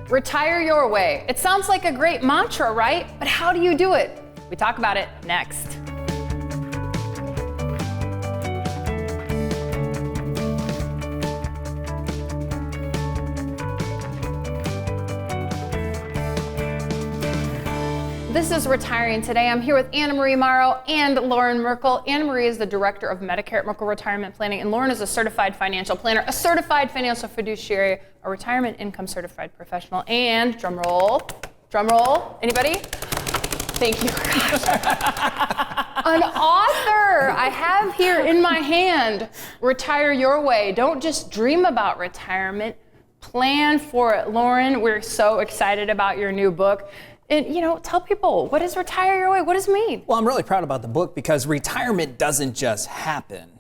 Retire your way. It sounds like a great mantra, right? But how do you do it? We talk about it next. This is Retiring Today. I'm here with AnnaMarie Morrow and Loren Merkle. AnnaMarie is the Director of Medicare at Merkle Retirement Planning, and Loren is a certified financial planner, a certified financial fiduciary, a retirement income certified professional, and drum roll, anybody? Thank you. An author I have here in my hand. Retire your way. Don't just dream about retirement, plan for it. Loren, we're so excited about your new book. And, tell people, what is Retire Your Way? What does it mean? Well, I'm really proud about the book because retirement doesn't just happen.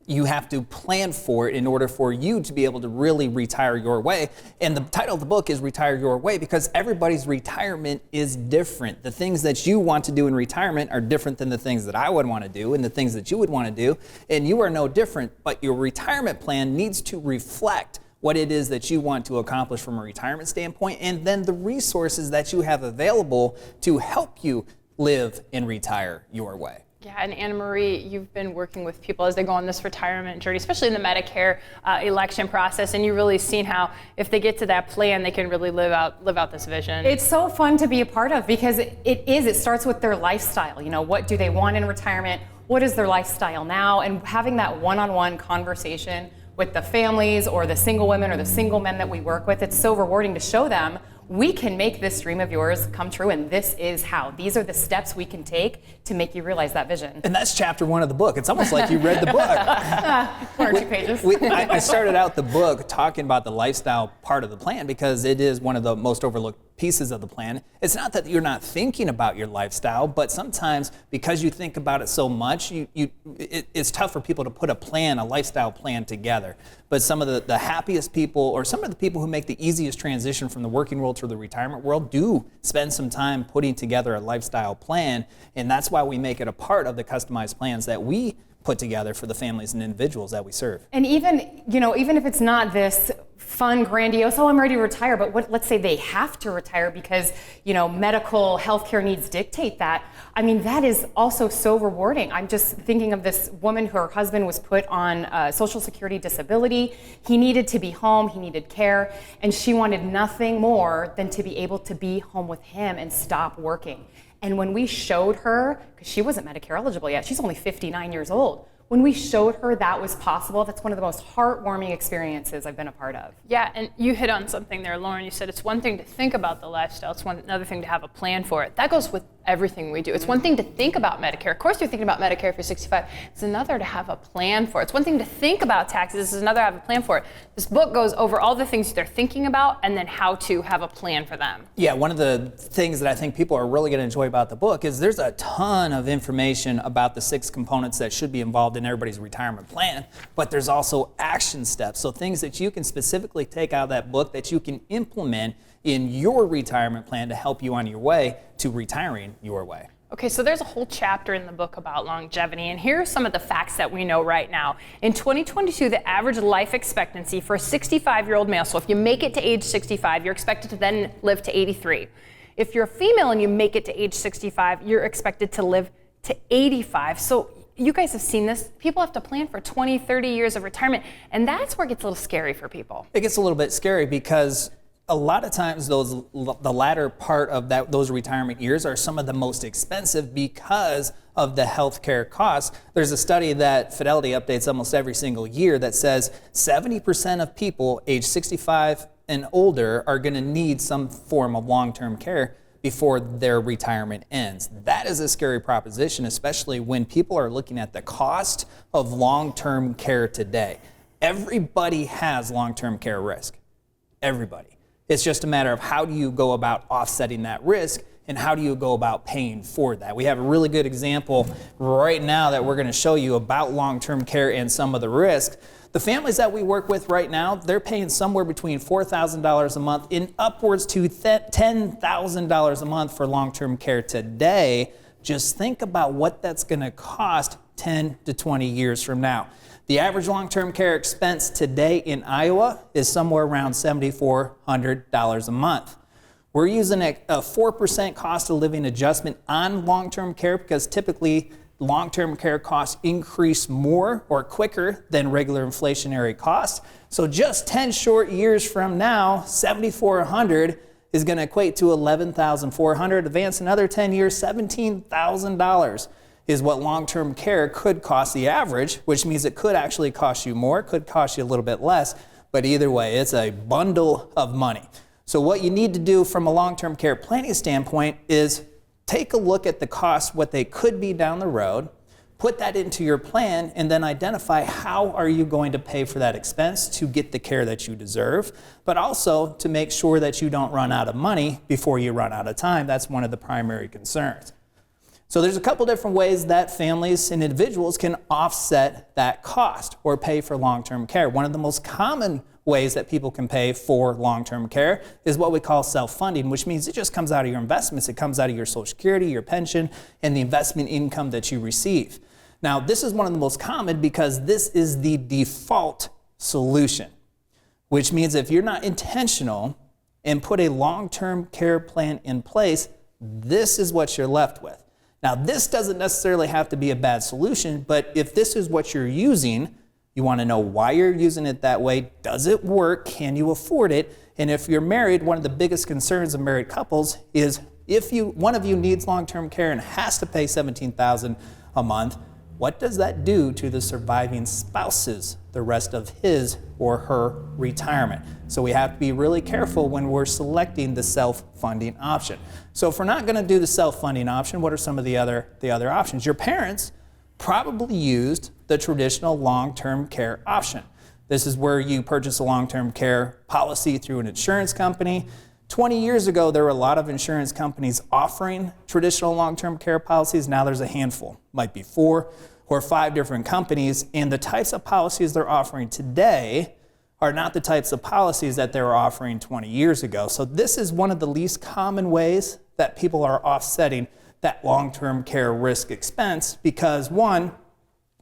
You have to plan for it in order for you to be able to really retire your way. And the title of the book is Retire Your Way because everybody's retirement is different. The things that you want to do in retirement are different than the things that I would want to do and the things that you would want to do. And you are no different, but your retirement plan needs to reflect what it is that you want to accomplish from a retirement standpoint, and then the resources that you have available to help you live and retire your way. Yeah, and AnnaMarie, you've been working with people as they go on this retirement journey, especially in the Medicare election process, and you've really seen how if they get to that plan, they can really live out this vision. It's so fun to be a part of because it starts with their lifestyle. What do they want in retirement? What is their lifestyle now? And having that one-on-one conversation with the families or the single women or the single men that we work with, it's so rewarding to show them we can make this dream of yours come true, and this is how. These are the steps we can take to make you realize that vision. And that's chapter 1 of the book. It's almost like you read the book. 1 or 2 pages. I started out the book talking about the lifestyle part of the plan because it is one of the most overlooked pieces of the plan. It's not that you're not thinking about your lifestyle, but sometimes because you think about it so much, it's tough for people to put a lifestyle plan together. But some of the happiest people, or some of the people who make the easiest transition from the working world to the retirement world, do spend some time putting together a lifestyle plan, and that's why we make it a part of the customized plans that we put together for the families and individuals that we serve. And even if it's not this fun, grandiose, I'm ready to retire, but let's say they have to retire because, medical healthcare needs dictate that. I mean, that is also so rewarding. I'm just thinking of this woman, her husband was put on Social Security disability. He needed to be home, he needed care, and she wanted nothing more than to be able to be home with him and stop working. And when we showed her, because she wasn't Medicare eligible yet, she's only 59 years old, when we showed her that was possible, that's one of the most heartwarming experiences I've been a part of. Yeah, and you hit on something there, Loren. You said it's one thing to think about the lifestyle, it's another thing to have a plan for it. That goes with everything we do. It's one thing to think about Medicare. Of course you're thinking about Medicare if you're 65. It's another to have a plan for it. It's one thing to think about taxes. It's another to have a plan for it. This book goes over all the things they're thinking about and then how to have a plan for them. Yeah, one of the things that I think people are really going to enjoy about the book is there's a ton of information about the 6 components that should be involved in everybody's retirement plan, but there's also action steps. So things that you can specifically take out of that book that you can implement in your retirement plan to help you on your way to retiring your way. Okay, so there's a whole chapter in the book about longevity, and here are some of the facts that we know right now. In 2022, the average life expectancy for a 65-year-old male, so if you make it to age 65, you're expected to then live to 83. If you're a female and you make it to age 65, you're expected to live to 85. So you guys have seen this. People have to plan for 20, 30 years of retirement, and that's where it gets a little scary for people. It gets a little bit scary because a lot of times the latter part of those retirement years are some of the most expensive because of the healthcare costs. There's a study that Fidelity updates almost every single year that says 70% of people age 65 and older are going to need some form of long-term care before their retirement ends. That is a scary proposition, especially when people are looking at the cost of long-term care today. Everybody has long-term care risk. Everybody. It's just a matter of how do you go about offsetting that risk and how do you go about paying for that. We have a really good example right now that we're going to show you about long-term care and some of the risk. The families that we work with right now, they're paying somewhere between $4,000 a month and upwards to $10,000 a month for long-term care today. Just think about what that's going to cost 10 to 20 years from now. The average long-term care expense today in Iowa is somewhere around $7,400 a month. We're using a 4% cost of living adjustment on long-term care because typically long-term care costs increase more or quicker than regular inflationary costs. So just 10 short years from now, $7,400 is going to equate to $11,400. Advance another 10 years, $17,000 is what long-term care could cost the average, which means it could actually cost you more, it could cost you a little bit less, but either way, it's a bundle of money. So what you need to do from a long-term care planning standpoint is take a look at the costs, what they could be down the road, put that into your plan, and then identify how are you going to pay for that expense to get the care that you deserve, but also to make sure that you don't run out of money before you run out of time. That's one of the primary concerns. So there's a couple different ways that families and individuals can offset that cost or pay for long-term care. One of the most common ways that people can pay for long-term care is what we call self-funding, which means it just comes out of your investments. It comes out of your Social Security, your pension, and the investment income that you receive. Now, this is one of the most common because this is the default solution, which means if you're not intentional and put a long-term care plan in place, this is what you're left with. Now, this doesn't necessarily have to be a bad solution, but if this is what you're using, you want to know why you're using it that way. Does it work? Can you afford it? And if you're married, one of the biggest concerns of married couples is if one of you needs long-term care and has to pay $17,000 a month, what does that do to the surviving spouses the rest of his or her retirement? So we have to be really careful when we're selecting the self-funding option. So if we're not going to do the self-funding option, what are some of the other options? Your parents probably used the traditional long-term care option. This is where you purchase a long-term care policy through an insurance company. 20 years ago, there were a lot of insurance companies offering traditional long-term care policies. Now there's a handful, might be 4 or 5 different companies, and the types of policies they're offering today are not the types of policies that they were offering 20 years ago. So this is one of the least common ways that people are offsetting that long-term care risk expense because, one,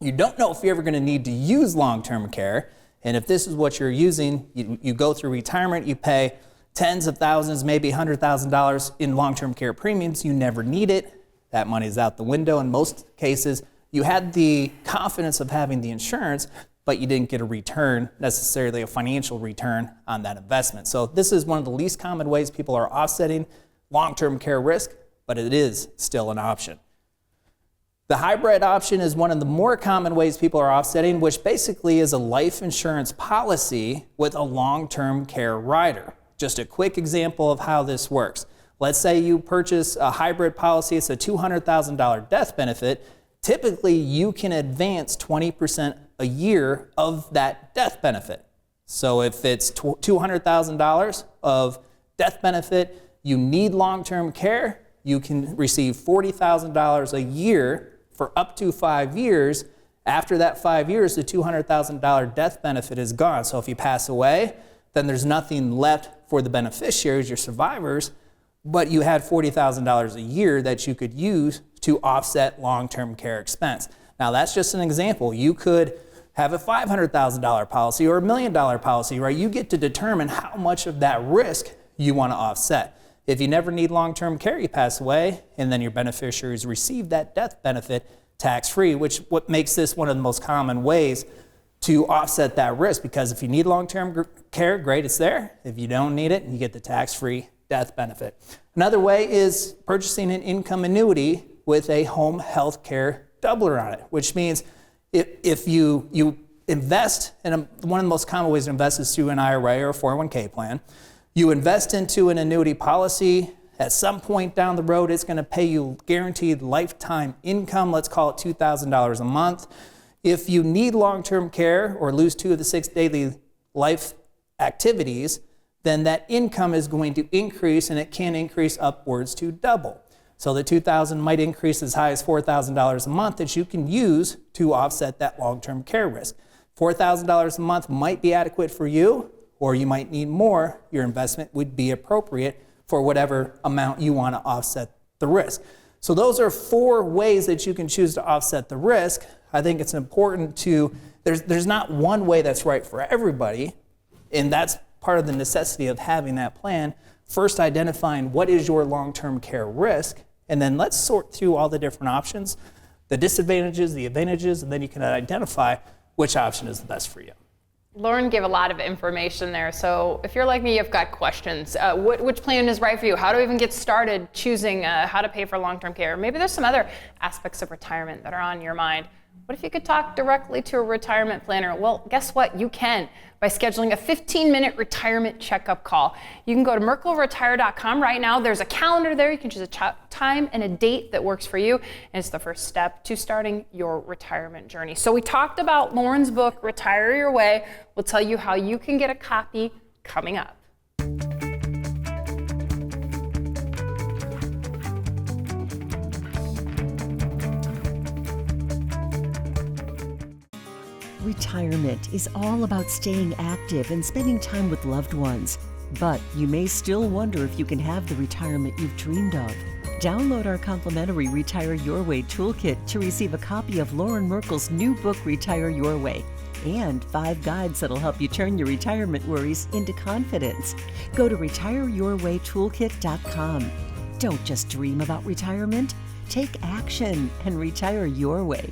you don't know if you're ever going to need to use long-term care, and if this is what you're using, you go through retirement, you pay tens of thousands, maybe $100,000 in long-term care premiums, you never need it, that money's out the window in most cases. You had the confidence of having the insurance, but you didn't get a return, necessarily a financial return on that investment. So this is one of the least common ways people are offsetting long-term care risk, but it is still an option. The hybrid option is one of the more common ways people are offsetting, which basically is a life insurance policy with a long-term care rider. Just a quick example of how this works. Let's say you purchase a hybrid policy, it's a $200,000 death benefit. Typically, you can advance 20% a year of that death benefit. So if it's $200,000 of death benefit, you need long-term care, you can receive $40,000 a year for up to 5 years. After that 5 years, the $200,000 death benefit is gone. So if you pass away, then there's nothing left for the beneficiaries, your survivors, but you had $40,000 a year that you could use to offset long-term care expense. Now that's just an example. You could have a $500,000 policy or $1 million policy, right? You get to determine how much of that risk you want to offset. If you never need long-term care, you pass away, and then your beneficiaries receive that death benefit tax-free, which what makes this one of the most common ways to offset that risk, because if you need long-term care, great, it's there. If you don't need it, you get the tax-free death benefit. Another way is purchasing an income annuity with a home health care doubler on it, which means if you invest, and one of the most common ways to invest is through an IRA or a 401k plan. You invest into an annuity policy. At some point down the road, it's going to pay you guaranteed lifetime income. Let's call it $2,000 a month. If you need long-term care or lose 2 of the 6 daily life activities, then that income is going to increase, and it can increase upwards to double. So the $2,000 might increase as high as $4,000 a month that you can use to offset that long-term care risk. $4,000 a month might be adequate for you, or you might need more. Your investment would be appropriate for whatever amount you want to offset the risk. So those are 4 ways that you can choose to offset the risk. I think it's important to, there's not one way that's right for everybody, and that's part of the necessity of having that plan, first identifying what is your long-term care risk, and then let's sort through all the different options, the disadvantages, the advantages, and then you can identify which option is the best for you. Loren gave a lot of information there, so if you're like me, you've got questions. Which plan is right for you? How do I even get started choosing how to pay for long-term care? Maybe there's some other aspects of retirement that are on your mind. What if you could talk directly to a retirement planner? Well, guess what? You can by scheduling a 15-minute retirement checkup call. You can go to merkleretire.com right now. There's a calendar there. You can choose a time and a date that works for you, and it's the first step to starting your retirement journey. So we talked about Loren's book, Retire Your Way. We'll tell you how you can get a copy coming up. Retirement is all about staying active and spending time with loved ones. But you may still wonder if you can have the retirement you've dreamed of. Download our complimentary Retire Your Way toolkit to receive a copy of Loren Merkle's new book, Retire Your Way, and 5 guides that'll help you turn your retirement worries into confidence. Go to retireyourwaytoolkit.com. Don't just dream about retirement. Take action and retire your way.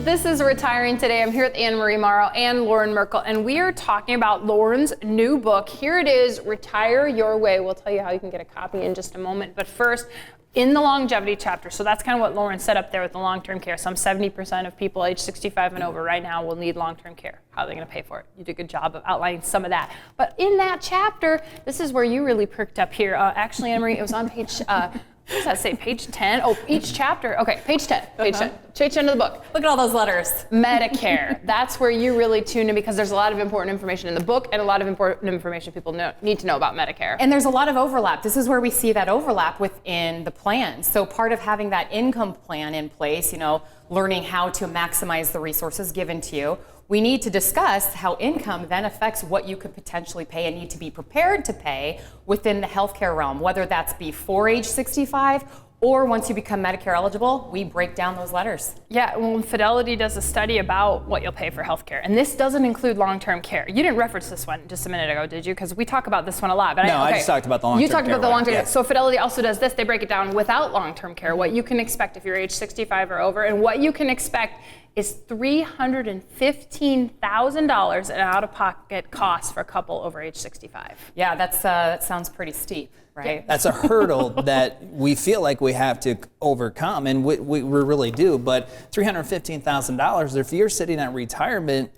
This is Retiring Today. I'm here with AnnaMarie Morrow and Loren Merkle, and we are talking about Loren's new book. Here it is, Retire Your Way. We'll tell you how you can get a copy in just a moment. But first, in the longevity chapter, so that's kind of what Loren set up there with the long-term care. Some 70% of people age 65 and over right now will need long-term care. How are they going to pay for it? You did a good job of outlining some of that. But in that chapter, this is where you really perked up here. Actually, AnnaMarie, it was on page... what does that say, page 10? Oh, each chapter. Okay, page 10. Page 10. Page 10 of the book. Look at all those letters. Medicare. That's where you really tune in because there's a lot of important information in the book and a lot of important information people need to know about Medicare. And there's a lot of overlap. This is where we see that overlap within the plan. So part of having that income plan in place, learning how to maximize the resources given to you, we need to discuss how income then affects what you could potentially pay and need to be prepared to pay within the healthcare realm, whether that's before age 65 or once you become Medicare eligible. We break down those letters. Yeah, well, Fidelity does a study about what you'll pay for healthcare, and this doesn't include long-term care. You didn't reference this one just a minute ago, did you? Because we talk about this one a lot. But I just talked about the long-term care. You talked about the long-term care. care. So Fidelity also does this. They break it down without long-term care, what you can expect if you're age 65 or over, and what you can expect is $315,000 in out-of-pocket costs for a couple over age 65. Yeah, that sounds pretty steep, right? That's a hurdle that we feel like we have to overcome, and we really do. But $315,000, if you're sitting at retirement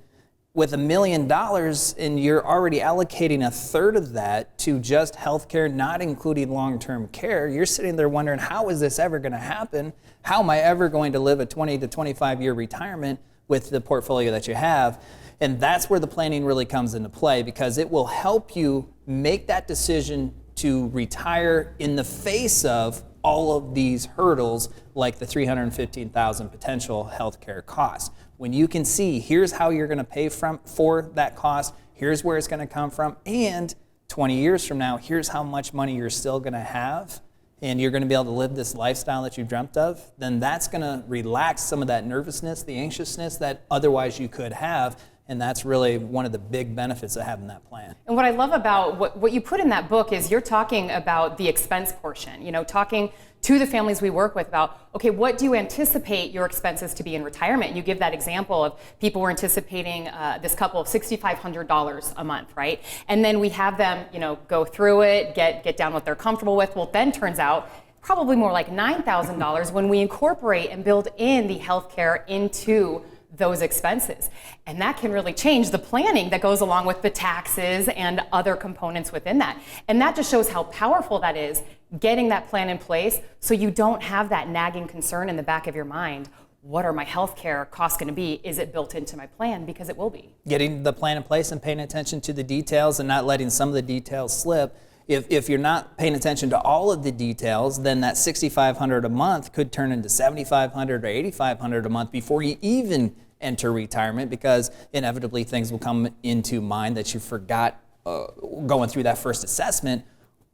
with $1 million and you're already allocating a third of that to just healthcare, not including long-term care, you're sitting there wondering, how is this ever going to happen? How am I ever going to live a 20 to 25 year retirement with the portfolio that you have? And that's where the planning really comes into play, because it will help you make that decision to retire in the face of all of these hurdles, like the $315,000 potential healthcare costs. When you can see, here's how you're going to pay for that cost, here's where it's going to come from, and 20 years from now, here's how much money you're still going to have, and you're going to be able to live this lifestyle that you dreamt of, then that's going to relax some of that nervousness, the anxiousness that otherwise you could have. And that's really one of the big benefits of having that plan. And what I love about what you put in that book is you're talking about the expense portion, talking to the families we work with about, okay, what do you anticipate your expenses to be in retirement? And you give that example of people were anticipating this couple of $6,500 a month, right? And then we have them, go through it, get down what they're comfortable with. Well, then turns out probably more like $9,000 when we incorporate and build in the healthcare into those expenses. And that can really change the planning that goes along with the taxes and other components within that. And that just shows how powerful that is, getting that plan in place so you don't have that nagging concern in the back of your mind. What are my healthcare costs going to be? Is it built into my plan? Because it will be. Getting the plan in place and paying attention to the details and not letting some of the details slip. If you're not paying attention to all of the details, then that $6,500 a month could turn into $7,500 or $8,500 a month before you even enter retirement, because inevitably things will come into mind that you forgot going through that first assessment,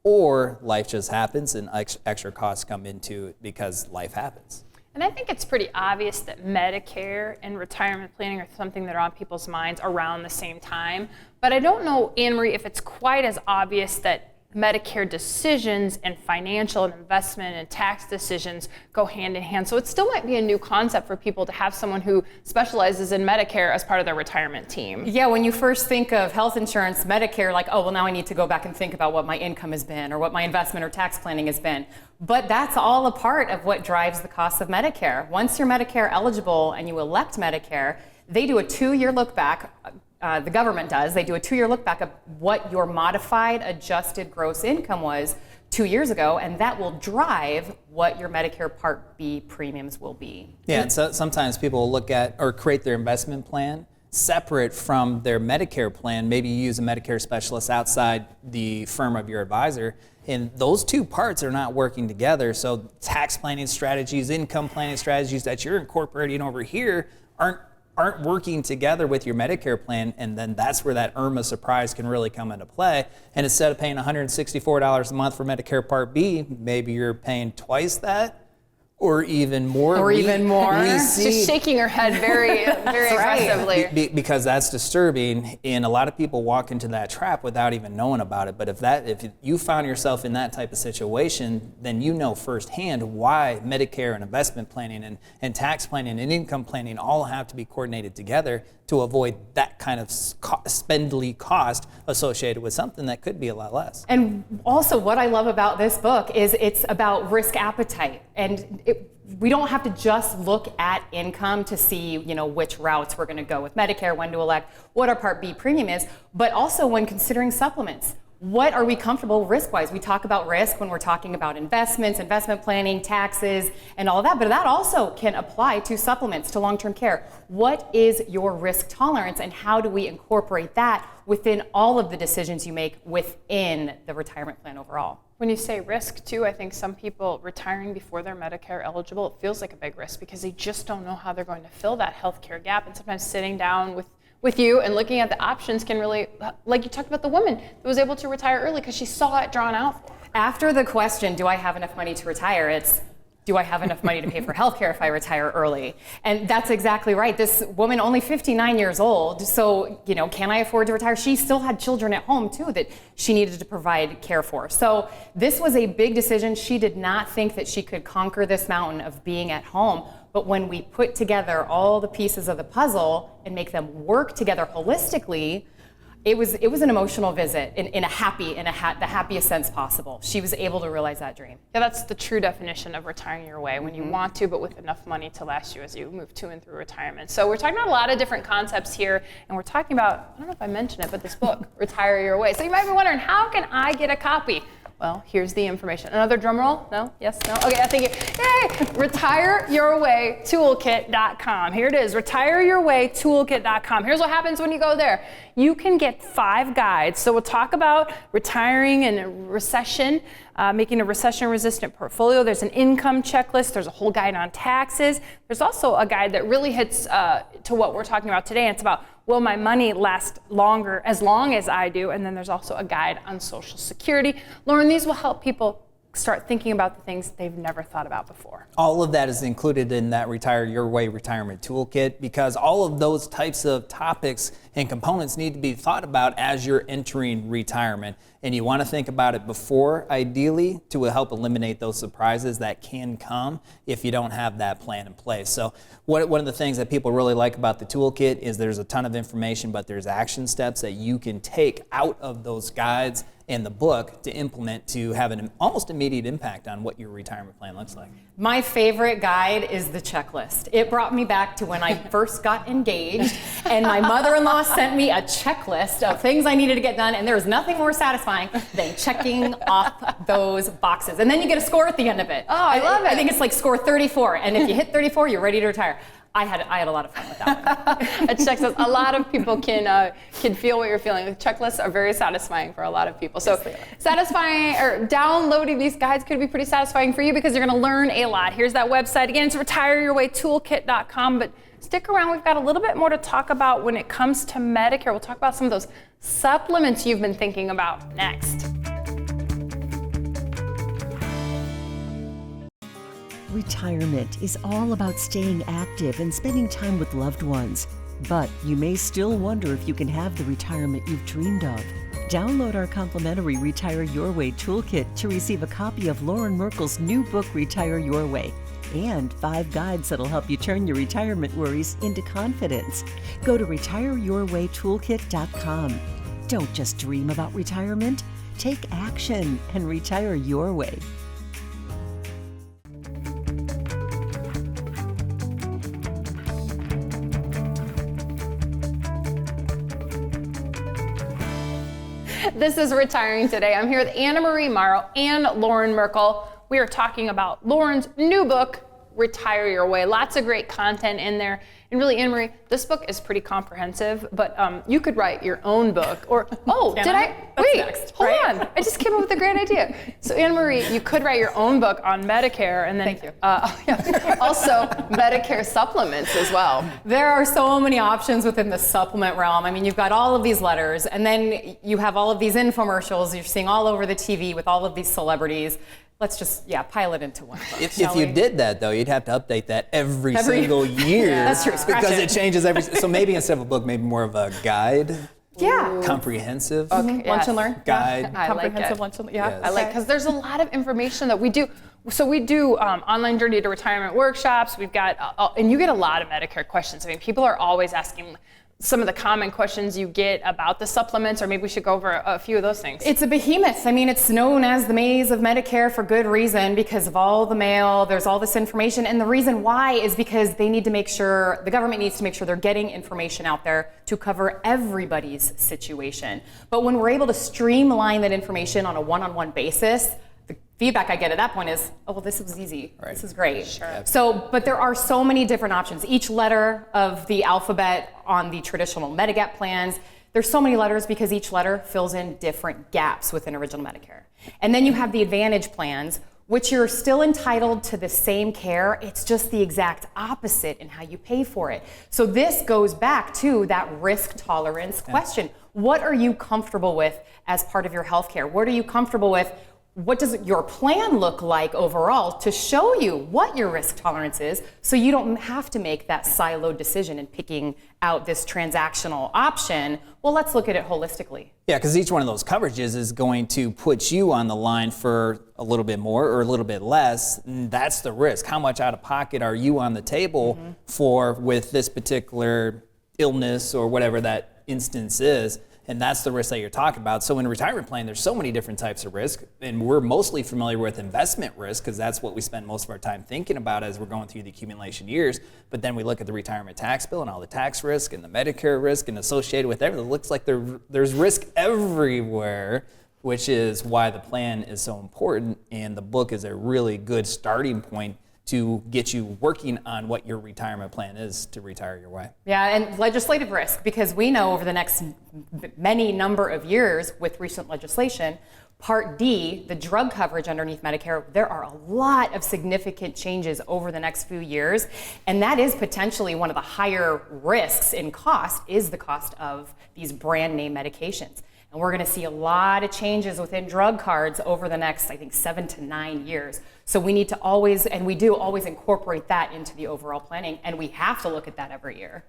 or life just happens and extra costs come into it because life happens. And I think it's pretty obvious that Medicare and retirement planning are something that are on people's minds around the same time. But I don't know, AnnaMarie, if it's quite as obvious that Medicare decisions and financial and investment and tax decisions go hand in hand. So it still might be a new concept for people to have someone who specializes in Medicare as part of their retirement team. Yeah, when you first think of health insurance, Medicare, like, oh, well, now I need to go back and think about what my income has been or what my investment or tax planning has been. But that's all a part of what drives the cost of Medicare. Once you're Medicare eligible and you elect Medicare, they do a 2-year look back. The government does. They do a 2-year look back of what your modified adjusted gross income was 2 years ago, and that will drive what your Medicare Part B premiums will be. Yeah, and so sometimes people will look at or create their investment plan separate from their Medicare plan. Maybe you use a Medicare specialist outside the firm of your advisor, and those two parts are not working together. So tax planning strategies, income planning strategies that you're incorporating over here aren't working together with your Medicare plan, and then that's where that IRMA surprise can really come into play. And instead of paying $164 a month for Medicare Part B, maybe you're paying twice that, or even more. Or even more. She's shaking her head very, very aggressively. Because that's disturbing, and a lot of people walk into that trap without even knowing about it. But if you found yourself in that type of situation, then you know firsthand why Medicare and investment planning and tax planning and income planning all have to be coordinated together to avoid that kind of spendly cost associated with something that could be a lot less. And also what I love about this book is it's about risk appetite. And we don't have to just look at income to see, which routes we're going to go with Medicare, when to elect, what our Part B premium is, but also when considering supplements. What are we comfortable risk-wise? We talk about risk when we're talking about investments, investment planning, taxes, and all of that, but that also can apply to supplements, to long-term care. What is your risk tolerance, and how do we incorporate that within all of the decisions you make within the retirement plan overall? When you say risk, too, I think some people retiring before they're Medicare eligible, it feels like a big risk because they just don't know how they're going to fill that healthcare gap. And sometimes sitting down with you and looking at the options can really, like you talked about the woman that was able to retire early because she saw it drawn out. After the question, do I have enough money to retire? It's, do I have enough money to pay for healthcare if I retire early? And that's exactly right. This woman, only 59 years old, so, can I afford to retire? She still had children at home, too, that she needed to provide care for. So this was a big decision. She did not think that she could conquer this mountain of being at home. But when we put together all the pieces of the puzzle and make them work together holistically, it was an emotional visit in the happiest sense possible. She was able to realize that dream. Yeah, that's the true definition of retiring your way, when you want to, but with enough money to last you as you move to and through retirement. So we're talking about a lot of different concepts here, and we're talking about, I don't know if I mentioned it, but this book, Retire Your Way. So you might be wondering, how can I get a copy? Well, here's the information. Another drum roll? No? Yes? No? Okay, I think yay! RetireYourWayToolkit.com. Here it is, RetireYourWayToolkit.com. Here's what happens when you go there. You can get 5 guides. So we'll talk about retiring in a recession, making a recession-resistant portfolio. There's an income checklist. There's a whole guide on taxes. There's also a guide that really hits to what we're talking about today. And it's about, will my money last longer, as long as I do? And then there's also a guide on Social Security. Loren, these will help people start thinking about the things they've never thought about before. All of that is included in that Retire Your Way Retirement Toolkit, because all of those types of topics and components need to be thought about as you're entering retirement. And you want to think about it before, ideally, to help eliminate those surprises that can come if you don't have that plan in place. So one of the things that people really like about the toolkit is there's a ton of information, but there's action steps that you can take out of those guides in the book to implement to have an almost immediate impact on what your retirement plan looks like. My favorite guide is the checklist. It brought me back to when I first got engaged, and my mother-in-law sent me a checklist of things I needed to get done, and there was nothing more satisfying than checking off those boxes. And then you get a score at the end of it. Oh, I love it. I think it's like score 34, and if you hit 34, you're ready to retire. I had a lot of fun with that one. A checklist. A lot of people can feel what you're feeling. The checklists are very satisfying for a lot of people. So satisfying, or downloading these guides could be pretty satisfying for you because you're going to learn a lot. Here's that website. Again, it's RetireYourWayToolkit.com. But stick around. We've got a little bit more to talk about when it comes to Medicare. We'll talk about some of those supplements you've been thinking about next. Retirement is all about staying active and spending time with loved ones. But you may still wonder if you can have the retirement you've dreamed of. Download our complimentary Retire Your Way toolkit to receive a copy of Loren Merkle's new book, Retire Your Way, and 5 guides that'll help you turn your retirement worries into confidence. Go to retireyourwaytoolkit.com. Don't just dream about retirement. Take action and retire your way. This is Retiring Today. I'm here with AnnaMarie Morrow and Loren Merkle. We are talking about Loren's new book, Retire Your Way. Lots of great content in there. And really, AnnaMarie, this book is pretty comprehensive, but you could write your own book. Or, Wait, hold on. I just came up with a great idea. So AnnaMarie, you could write your own book on Medicare and then Thank you. Also Medicare supplements as well. There are so many options within the supplement realm. I mean, you've got all of these letters, and then you have all of these infomercials you're seeing all over the TV with all of these celebrities. Let's just, pile it into one book. If you did that, though, you'd have to update that every single year. That's true. Because it changes every. So maybe instead of a book, maybe more of a guide. Yeah. Comprehensive. Okay, lunch and learn. Guide. I like Comprehensive it. lunch and learn. Yeah. Yes. I like, because there's a lot of information that we do. So we do online journey to retirement workshops. We've got, and you get a lot of Medicare questions. I mean, people are always asking some of the common questions you get about the supplements, or maybe we should go over a few of those things. It's a behemoth. I mean, it's known as the maze of Medicare for good reason, because of all the mail, there's all this information. And the reason why is because they need to make sure, the government needs to make sure they're getting information out there to cover everybody's situation. But when we're able to streamline that information on a one-on-one basis, the feedback I get at that point is, oh, well, this was easy. Right. This is great. Sure. So, but there are so many different options. Each letter of the alphabet on the traditional Medigap plans, there's so many letters because each letter fills in different gaps within original Medicare. And then you have the Advantage plans, which you're still entitled to the same care. It's just the exact opposite in how you pay for it. So this goes back to that risk tolerance question. What are you comfortable with as part of your healthcare? What are you comfortable with? What does your plan look like overall to show you what your risk tolerance is, so you don't have to make that siloed decision in picking out this transactional option? Well, let's look at it holistically. Yeah, because each one of those coverages is going to put you on the line for a little bit more or a little bit less. And that's the risk. How much out of pocket are you on the table for with this particular illness or whatever that instance is? And that's the risk that you're talking about. So in a retirement plan, there's so many different types of risk, and we're mostly familiar with investment risk because that's what we spend most of our time thinking about as we're going through the accumulation years. But then we look at the retirement tax bill and all the tax risk and the Medicare risk and associated with everything. It looks like there's risk everywhere, which is why the plan is so important. And the book is a really good starting point to get you working on what your retirement plan is to retire your way. Yeah, and legislative risk, because we know over the next many number of years with recent legislation, Part D, the drug coverage underneath Medicare, there are a lot of significant changes over the next few years, and that is potentially one of the higher risks in cost, is the cost of these brand name medications. And we're going to see a lot of changes within drug cards over the next, I think, 7 to 9 years. So we need to always, and we do always incorporate that into the overall planning, and we have to look at that every year.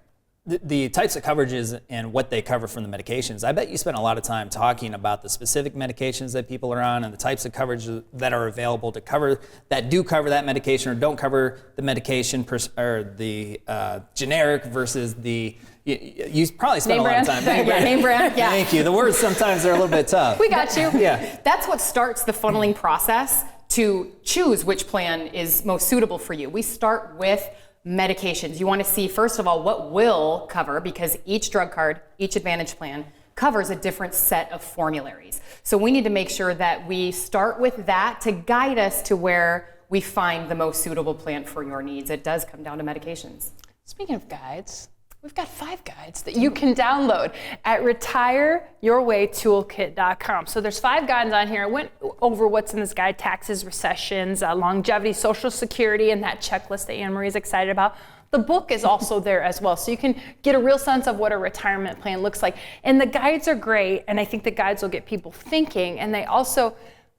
The types of coverages and what they cover from the medications, I bet you spend a lot of time talking about the specific medications that people are on and the types of coverage that are available to cover, that do cover that medication or don't cover the medication, or the generic versus the, you probably spend Name a lot brand. of time. Yeah, name brand, yeah. Thank you. The words sometimes are a little bit tough. We got you. Yeah. That's what starts the funneling process to choose which plan is most suitable for you. We start with medications. You want to see, first of all, what will cover, because each drug card, each Advantage plan covers a different set of formularies. So we need to make sure that we start with that to guide us to where we find the most suitable plan for your needs. It does come down to medications. Speaking of guides, we've got 5 guides that you can download at retireyourwaytoolkit.com. So there's 5 guides on here. I went over what's in this guide: taxes, recessions, longevity, Social Security, and that checklist that AnnaMarie is excited about. The book is also there as well, so you can get a real sense of what a retirement plan looks like. And the guides are great, and I think the guides will get people thinking, and they also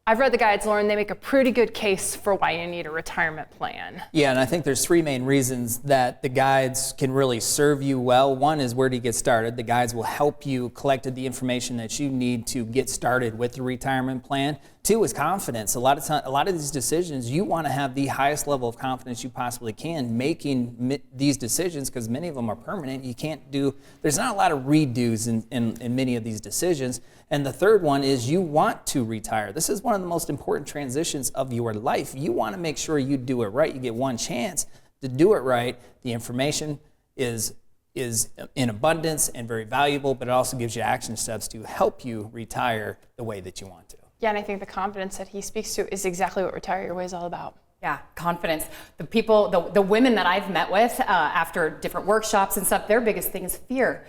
I've read the guides, Loren. They make a pretty good case for why you need a retirement plan. Yeah, and I think there's three main reasons that the guides can really serve you well. One is where to get started. The guides will help you collect the information that you need to get started with the retirement plan. Two is confidence. A lot of these decisions, you want to have the highest level of confidence you possibly can making these decisions, because many of them are permanent. You can't do, there's not a lot of redos in many of these decisions. And the third one is you want to retire. This is one of the most important transitions of your life. You want to make sure you do it right. You get one chance to do it right. The information is in abundance and very valuable, but it also gives you action steps to help you retire the way that you want to. Yeah, and I think the confidence that he speaks to is exactly what Retire Your Way is all about. Yeah, confidence. The people, the women that I've met with after different workshops and stuff, their biggest thing is fear.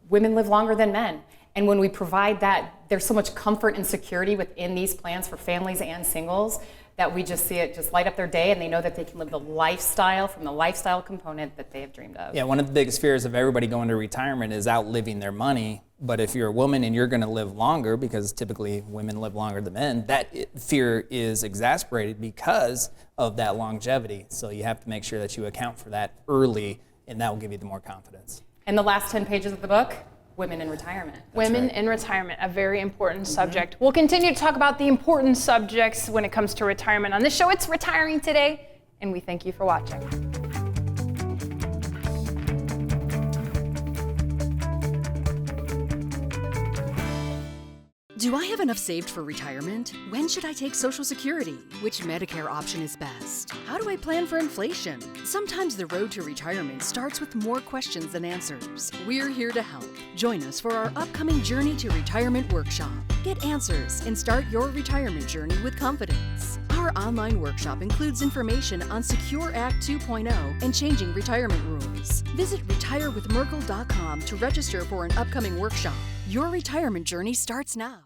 Women live longer than men. And when we provide that, there's so much comfort and security within these plans for families and singles that we just see it just light up their day, and they know that they can live the lifestyle from the lifestyle component that they have dreamed of. Yeah, one of the biggest fears of everybody going to retirement is outliving their money. But if you're a woman and you're going to live longer, because typically women live longer than men, that fear is exacerbated because of that longevity. So you have to make sure that you account for that early, and that will give you the more confidence. And the last 10 pages of the book, Women in Retirement. Women in Retirement, a very important subject. We'll continue to talk about the important subjects when it comes to retirement on this show. It's Retiring Today, and we thank you for watching. Do I have enough saved for retirement? When should I take Social Security? Which Medicare option is best? How do I plan for inflation? Sometimes the road to retirement starts with more questions than answers. We're here to help. Join us for our upcoming Journey to Retirement workshop. Get answers and start your retirement journey with confidence. Our online workshop includes information on Secure Act 2.0 and changing retirement rules. Visit retirewithmerkle.com to register for an upcoming workshop. Your retirement journey starts now.